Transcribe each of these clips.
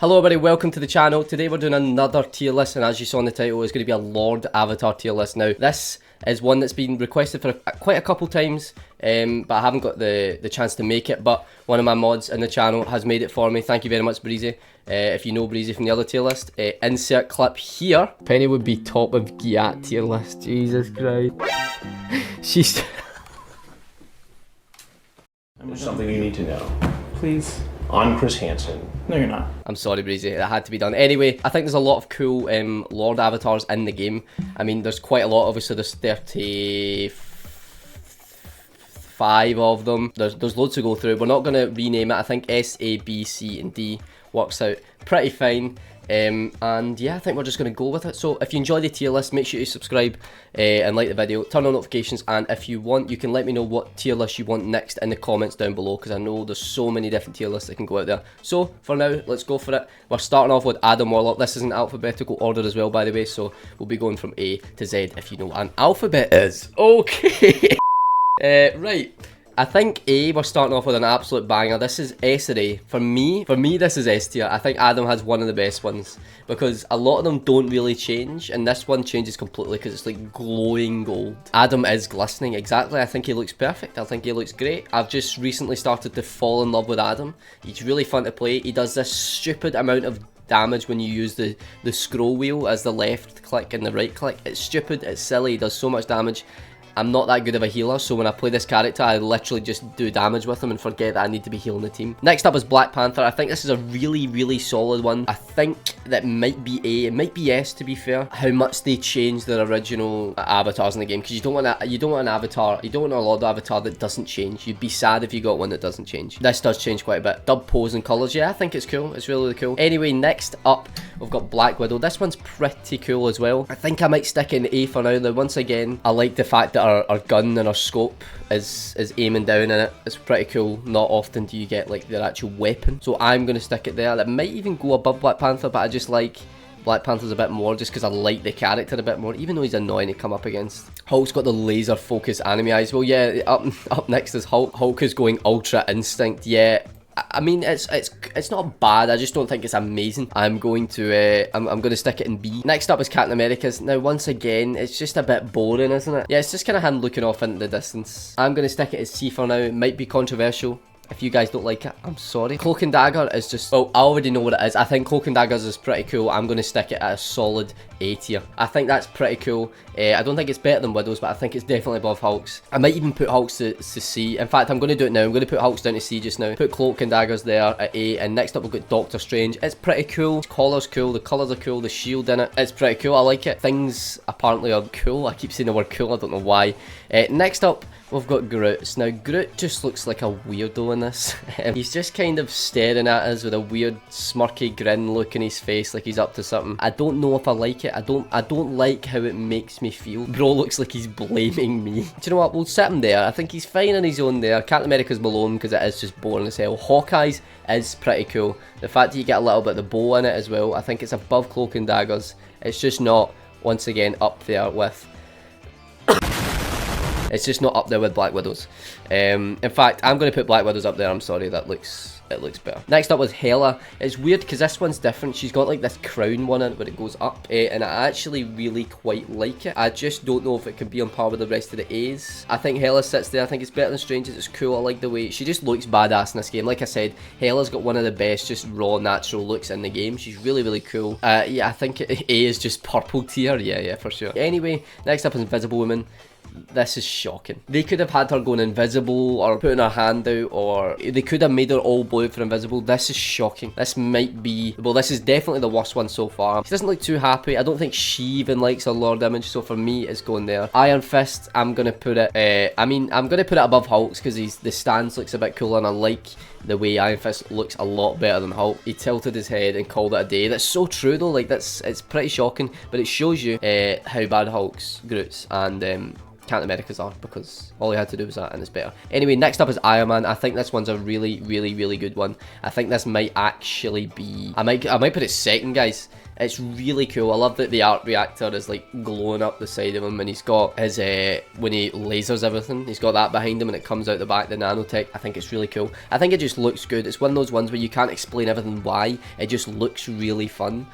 Hello everybody, welcome to the channel. Today we're doing another tier list, and as you saw in the title, it's going to be a Lord Avatar tier list. Now, this is one that's been requested for quite a couple times, but I haven't got the chance to make it, but one of my mods in the channel has made it for me. Thank you very much, Breezy. If you know Breezy from the other tier list, insert clip here. Penny would be top of Giat tier list. Jesus Christ. She's... There's something you need to know. Please. I'm Chris Hansen. No, you're not. I'm sorry, Breezy, that had to be done. Anyway, I think there's a lot of cool Lord Avatars in the game. I mean, there's quite a lot, obviously there's 35 of them. There's loads to go through. We're not going to rename it. I think S, A, B, C and D works out pretty fine. And yeah, I think we're just going to go with it. So if you enjoy the tier list, make sure you subscribe and like the video, turn on notifications, and if you want, you can let me know what tier list you want next in the comments down below, because I know there's so many different tier lists that can go out there. So for now, let's go for it. We're starting off with Adam Warlock. This is in alphabetical order as well, by the way, so we'll be going from A to Z if you know what an alphabet is. Okay. Right. I think A, we're starting off with an absolute banger. This is S or A. For me, this is S tier. I think Adam has one of the best ones, because a lot of them don't really change, and this one changes completely because it's like glowing gold. Adam is glistening, exactly. I think he looks perfect. I think he looks great. I've just recently started to fall in love with Adam. He's really fun to play. He does this stupid amount of damage when you use the scroll wheel as the left click and the right click. It's stupid, it's silly, he does so much damage. I'm not that good of a healer, so when I play this character, I literally just do damage with him and forget that I need to be healing the team. Next up is Black Panther. I think this is a really solid one. I think that might be A, it might be S to be fair. How much they changed their original avatars in the game, because you don't want an avatar, you don't want a Lord Avatar that doesn't change. You'd be sad if you got one that doesn't change. This does change quite a bit. Dub pose and colours, yeah, I think it's cool. It's really cool. Anyway, next up, we've got Black Widow. This one's pretty cool as well. I think I might stick in A for now. Now, once again, I like the fact that our gun and our scope is aiming down in it. It's pretty cool. Not often do you get like their actual weapon, so I'm going to stick it there. It might even go above Black Panther, but I just like Black Panther's a bit more just because I like the character a bit more, even though he's annoying to come up against. Hulk's got the laser focus anime eyes. Well, yeah, up next is Hulk. Hulk is going Ultra Instinct. Yeah, I mean, it's not bad. I just don't think it's amazing. I'm going to stick it in B. Next up is Captain America's. Now, once again, it's just a bit boring, isn't it? Yeah, it's just kind of him looking off into the distance. I'm going to stick it as C for now. It might be controversial. If you guys don't like it, I'm sorry. Cloak and Dagger is just... well, I already know what it is. I think Cloak and Daggers is pretty cool. I'm going to stick it at a solid A tier. I think that's pretty cool. I don't think it's better than Widow's, but I think it's definitely above Hulk's. I might even put Hulk's to C. In fact, I'm going to do it now. I'm going to put Hulk's down to C just now. Put Cloak and Daggers there at A. And next up, we've got Doctor Strange. It's pretty cool. His collar's cool. The colours are cool. The shield in it. It's pretty cool. I like it. Things apparently are cool. I keep saying the word cool. I don't know why. Next up, we've got Groot. Now, Groot just looks like a weirdo in this. He's just kind of staring at us with a weird smirky grin look in his face, like he's up to something. I don't know if I like it. I don't like how it makes me feel. Bro looks like he's blaming me. Do you know what? We'll set him there. I think he's fine on his own there. Captain America's below him because it is just boring as hell. Hawkeye's is pretty cool. The fact that you get a little bit of the bow in it as well, I think it's above Cloak and Daggers. It's just not, once again, up there with... it's just not up there with Black Widows. In fact, I'm going to put Black Widows up there. I'm sorry, it looks better. Next up was Hela. It's weird because this one's different. She's got like this crown one in it where it goes up, and I actually really quite like it. I just don't know if it can be on par with the rest of the A's. I think Hela sits there. I think it's better than Strange's. It's cool. I like the way she just looks badass in this game. Like I said, Hela's got one of the best just raw natural looks in the game. She's really cool. Yeah, I think A is just purple tier. Yeah, for sure. Anyway, next up is Invisible Woman. This is shocking. They could have had her going invisible or putting her hand out, or they could have made her all blue for invisible. This is shocking. This might be, well, this is definitely the worst one so far. She doesn't look too happy. I don't think she even likes her Lord image, so for me it's going there. Iron Fist, I'm gonna put it I'm gonna put it above Hulk's because the stance looks a bit cooler, and I like the way Iron Fist looks a lot better than Hulk. He tilted his head and called it a day. That's so true though. Like, it's pretty shocking, but it shows you how bad Hulk's, Groot's, and Captain America's are, because all he had to do was that, and it's better. Anyway, next up is Iron Man. I think this one's a really good one. I think this might actually be, I might put it second, guys. It's really cool. I love that the arc reactor is like glowing up the side of him, and he's got his when he lasers everything, he's got that behind him and it comes out the back, the nanotech. I think it's really cool. I think it just looks good. It's one of those ones where you can't explain everything why, it just looks really fun.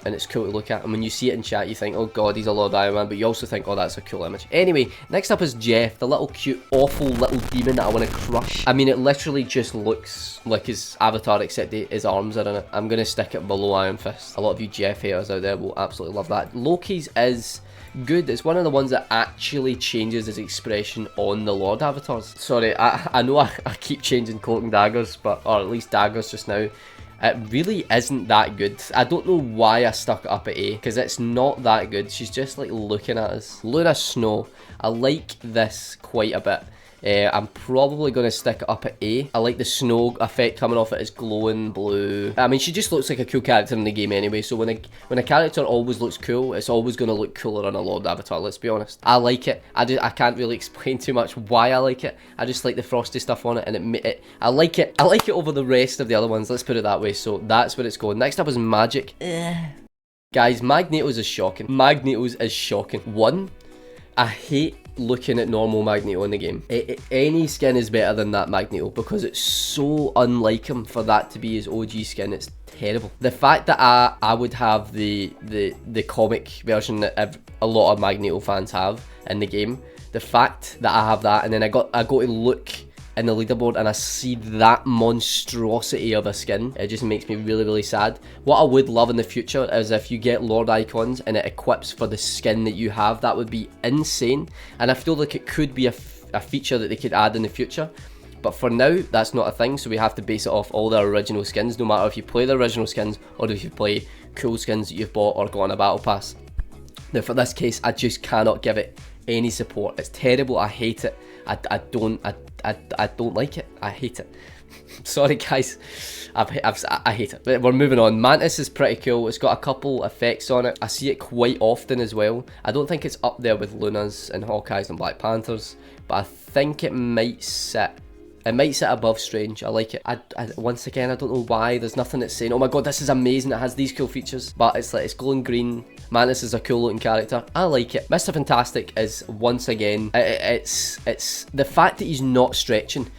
And it's cool to look at, and when you see it in chat you think, oh god, he's a Lord Iron Man, but you also think, oh, that's a cool image. Anyway, next up is Jeff, the little cute awful little demon that I want to crush. I mean, it literally just looks like his avatar, except his arms are in it. I'm going to stick it below Iron Fist. A lot of you Jeff haters out there will absolutely love that. Loki's is good. It's one of the ones that actually changes his expression on the Lord avatars. Sorry, I know I keep changing cloak and daggers, but, or at least daggers just now. It really isn't that good. I don't know why I stuck it up at A, because it's not that good. She's just like looking at us. Luna Snow. I like this quite a bit. I'm probably going to stick it up at A. I like the snow effect coming off it. It's glowing blue. I mean, she just looks like a cool character in the game anyway, so when a character always looks cool, it's always going to look cooler on a Lord avatar, let's be honest. I like it. I can't really explain too much why I like it. I just like the frosty stuff on it, and I like it. I like it over the rest of the other ones, let's put it that way. So that's where it's going. Next up is Magic. Guys, Magneto's is shocking. Magneto's is shocking. One, I hate looking at normal Magneto in the game. Any skin is better than that Magneto, because it's so unlike him for that to be his OG skin. It's terrible. The fact that I would have the comic version that a lot of Magneto fans have in the game, the fact that I have that, and then I go to look in the leaderboard and I see that monstrosity of a skin, it just makes me really, really sad. What I would love in the future is if you get Lord icons and it equips for the skin that you have. That would be insane, and I feel like it could be a feature that they could add in the future. But for now, that's not a thing, so we have to base it off all the original skins, no matter if you play the original skins or if you play cool skins that you've bought or got on a battle pass. Now for this case, I just cannot give it any support. It's terrible. I hate it. I don't like it. I hate it. Sorry guys, I hate it. But we're moving on. Mantis is pretty cool. It's got a couple effects on it. I see it quite often as well. I don't think it's up there with Luna's and Hawkeye's and Black Panthers, but I think it might sit. It might sit above Strange. I like it. Once again, I don't know why. There's nothing that's saying, oh my god, this is amazing, it has these cool features. But it's like, it's glowing green. Mantis is a cool looking character. I like it. Mr. Fantastic is, once again, it's the fact that he's not stretching.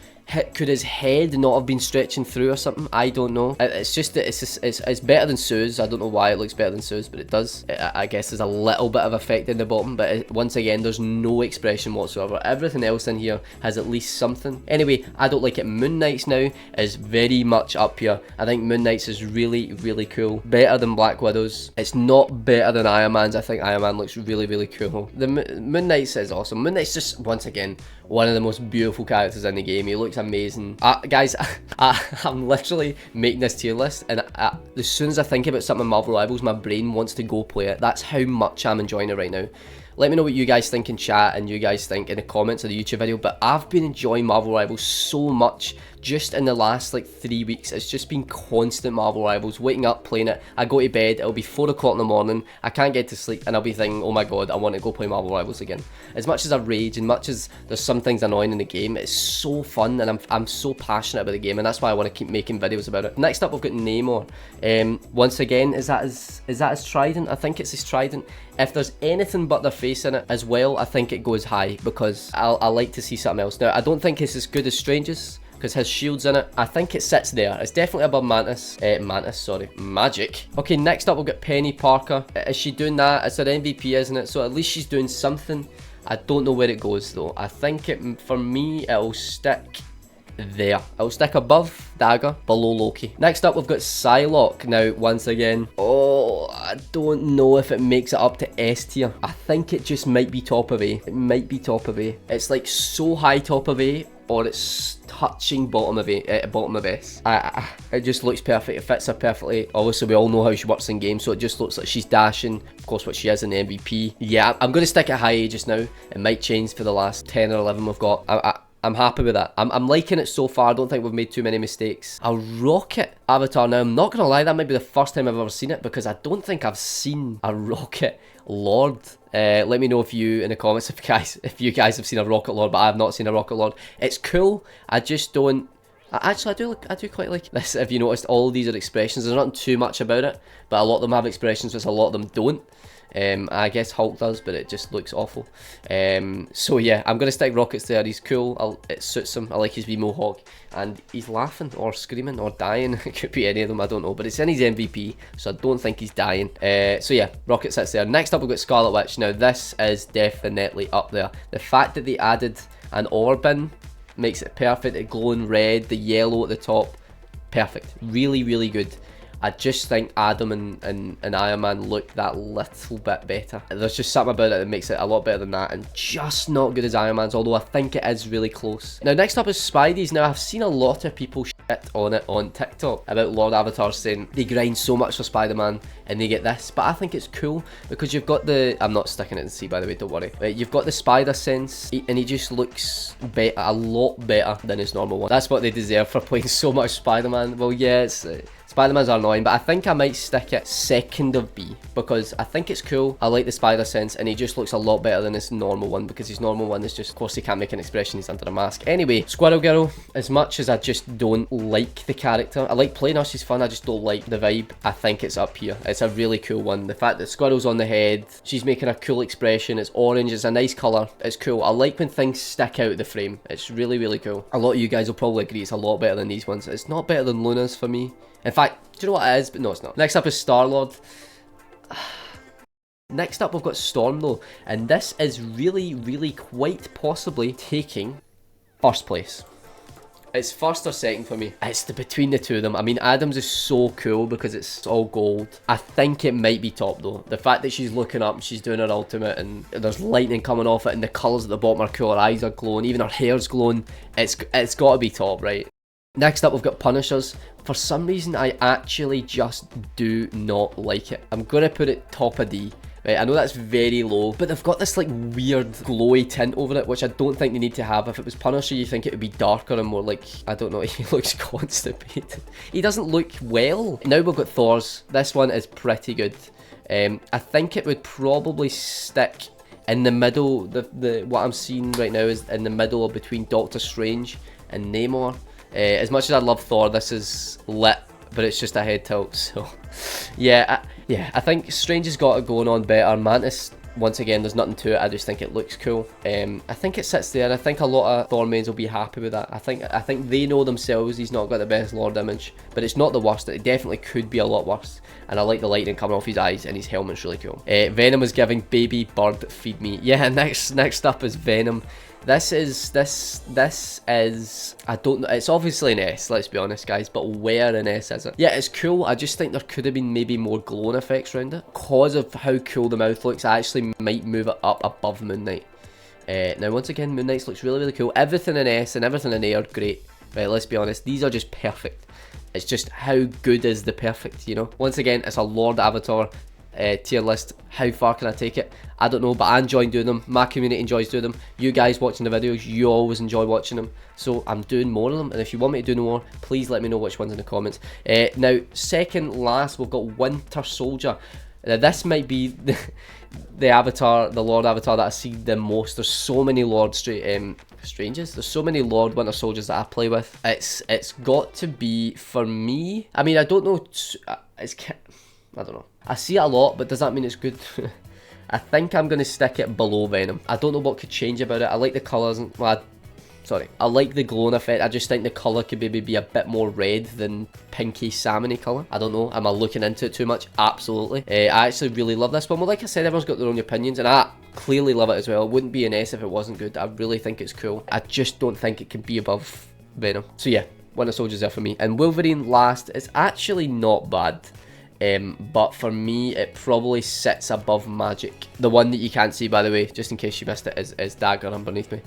Could his head not have been stretching through or something? I don't know. It's just that it's better than Sue's. I don't know why it looks better than Sue's, but it does. I guess there's a little bit of effect in the bottom, but once again, there's no expression whatsoever. Everything else in here has at least something. Anyway, I don't like it. Moon Knight's now is very much up here. I think Moon Knight's is really, really cool. Better than Black Widow's. It's not better than Iron Man's. I think Iron Man looks really, really cool. The Moon Knight's is awesome. Moon Knight's just, once again, one of the most beautiful characters in the game. He looks amazing. Guys, I'm literally making this tier list, and as soon as I think about something in Marvel Rivals, my brain wants to go play it. That's how much I'm enjoying it right now. Let me know what you guys think in chat and you guys think in the comments of the YouTube video, but I've been enjoying Marvel Rivals so much just in the last like 3 weeks. It's just been constant Marvel Rivals, waking up, playing it. I go to bed, it'll be 4 o'clock in the morning, I can't get to sleep, and I'll be thinking, oh my god, I want to go play Marvel Rivals again. As much as I rage, and much as there's some things annoying in the game, it's so fun, and I'm so passionate about the game, and that's why I want to keep making videos about it. Next up, we've got Namor. Once again, is that his trident? I think it's his trident. If there's anything but their face in it as well, I think it goes high, because I like to see something else. Now, I don't think it's as good as Strange's, because his shield's in it. I think it sits there. It's definitely above Magic. Okay, next up we've got Penny Parker. Is she doing that? It's her MVP, isn't it? So at least she's doing something. I don't know where it goes though. I think for me, it'll stick there. It'll stick above Dagger, below Loki. Next up, we've got Psylocke. Now, once again, I don't know if it makes it up to S tier. I think it just might be top of A. It might be top of A. It's like so high top of A, or it's touching bottom of A, bottom of S. It just looks perfect. It fits her perfectly. Obviously, we all know how she works in games, so it just looks like she's dashing. Of course, what she is in the MVP. Yeah, I'm going to stick at high A just now. It might change for the last 10 or 11 we've got. I'm happy with that. I'm liking it so far. I don't think we've made too many mistakes. A rocket avatar. Now, I'm not going to lie, that might be the first time I've ever seen it, because I don't think I've seen a rocket lord. Let me know if you in the comments if you guys have seen a rocket lord, but I have not seen a rocket lord. It's cool. I just don't Actually, I do quite like this. If you noticed, all these are expressions. There's not too much about it, but a lot of them have expressions, which a lot of them don't. I guess Hulk does, but it just looks awful. So yeah, I'm gonna stick Rockets there. He's cool. It suits him. I like his wee mohawk, and he's laughing or screaming or dying. It could be any of them. I don't know, but it's in his MVP, so I don't think he's dying. So yeah, Rocket sits there. Next up, we've got Scarlet Witch. Now this is definitely up there. The fact that they added an orb in makes it perfect. It glowing red, the yellow at the top, perfect. Really, really good. I just think Adam and Iron Man look that little bit better. There's just something about it that makes it a lot better than that, and just not good as Iron Man's, although I think it is really close. Now next up is Spidey's. Now I've seen a lot of people shit on it on TikTok about Lord Avatar, saying they grind so much for Spider-Man and they get this, but I think it's cool because you've got the, I'm not sticking it in C by the way, don't worry, but you've got the spider sense, and he just looks a lot better than his normal one. That's what they deserve for playing so much Spider-Man. Well yeah, it's Spider-Man's are annoying, but I think I might stick it second of B because I think it's cool. I like the spider sense, and he just looks a lot better than his normal one because his normal one is just, of course, he can't make an expression, he's under a mask. Anyway, Squirrel Girl, as much as I just don't like the character, I like playing her, she's fun, I just don't like the vibe. I think it's up here. It's a really cool one. The fact that Squirrel's on the head, she's making a cool expression, it's orange, it's a nice colour, it's cool. I like when things stick out of the frame. It's really, really cool. A lot of you guys will probably agree it's a lot better than these ones. It's not better than Luna's for me. In fact, do you know what it is? But no, it's not. Next up is Star-Lord. Next up, we've got Storm, though. And this is really, really quite possibly taking first place. It's first or second for me. It's between the two of them. I mean, Adam's is so cool because it's all gold. I think it might be top, though. The fact that she's looking up and she's doing her ultimate and there's lightning coming off it and the colours at the bottom are cool. Her eyes are glowing. Even her hair's glowing. It's got to be top, right? Next up, we've got Punishers. For some reason, I actually just do not like it. I'm going to put it top of D. Right, I know that's very low, but they've got this like weird glowy tint over it, which I don't think they need to have. If it was Punisher, you think it would be darker and more like, I don't know, he looks constipated. He doesn't look well. Now we've got Thor's. This one is pretty good. I think it would probably stick in the middle. What I'm seeing right now is in the middle between Doctor Strange and Namor. As much as I love Thor, this is lit, but it's just a head tilt, so yeah, I think Strange has got it going on better. Mantis, once again, there's nothing to it, I just think it looks cool. I think it sits there. I think a lot of Thor mains will be happy with that. I think they know themselves he's not got the best Lord image, but it's not the worst. It definitely could be a lot worse, and I like the lightning coming off his eyes, and his helmet's really cool. Venom is giving baby bird feed me. Yeah, next up is Venom. This is, I don't know, it's obviously an S, let's be honest guys, but where an S is it? Yeah, it's cool, I just think there could have been maybe more glowing effects around it. Because of how cool the mouth looks, I actually might move it up above Moon Knight. Now once again, Moon Knight's looks really, really cool. Everything in S and everything in A are great. Right, let's be honest, these are just perfect. It's just how good is the perfect, you know? Once again, it's a Lord Avatar tier list. How far can I take it? I don't know, but I enjoy doing them. My community enjoys doing them. You guys watching the videos, you always enjoy watching them. So I'm doing more of them, and if you want me to do more, please let me know which ones in the comments. Now, second last, we've got Winter Soldier. Now, this might be the Avatar, the Lord Avatar that I see the most. There's so many Lord Stranges. There's so many Lord Winter Soldiers that I play with. It's got to be, for me, I mean, I don't know, I don't know. I see it a lot, but does that mean it's good? I think I'm going to stick it below Venom. I don't know what could change about it. I like the colours. Well, I like the glowing effect. I just think the colour could maybe be a bit more red than pinky salmony colour. I don't know. Am I looking into it too much? Absolutely. I actually really love this one. Well, like I said, everyone's got their own opinions, and I clearly love it as well. It wouldn't be an S if it wasn't good. I really think it's cool. I just don't think it can be above Venom. So yeah, Winter Soldier's there for me. And Wolverine last is actually not bad. But for me, it probably sits above Magic. The one that you can't see, by the way, just in case you missed it, is Dagger underneath me.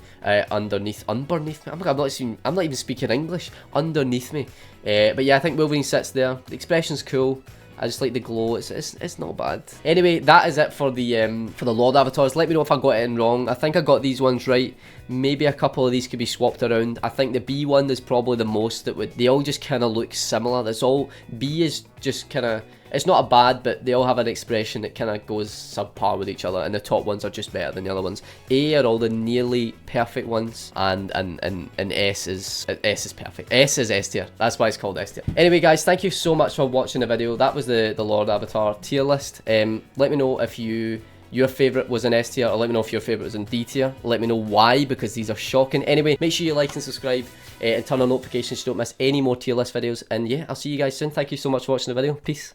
Underneath me. I'm not even speaking English. Underneath me. But yeah, I think Wolverine sits there. The expression's cool. I just like the glow. It's not bad. Anyway, that is it for the Lord Avatars. Let me know if I got it in wrong. I think I got these ones right. Maybe a couple of these could be swapped around. I think the B one is probably the most that would. They all just kind of look similar. That's all. B is just kind of. it's not a bad, but they all have an expression that kind of goes subpar with each other, and the top ones are just better than the other ones. A are all the nearly perfect ones, and S is perfect. S is S tier. That's why it's called S tier. Anyway, guys, thank you so much for watching the video. That was the Lord Avatar tier list. Let me know if your favourite was in S tier, or let me know if your favourite was in D tier. Let me know why, because these are shocking. Anyway, make sure you like and subscribe, and turn on notifications so you don't miss any more tier list videos. And yeah, I'll see you guys soon. Thank you so much for watching the video. Peace.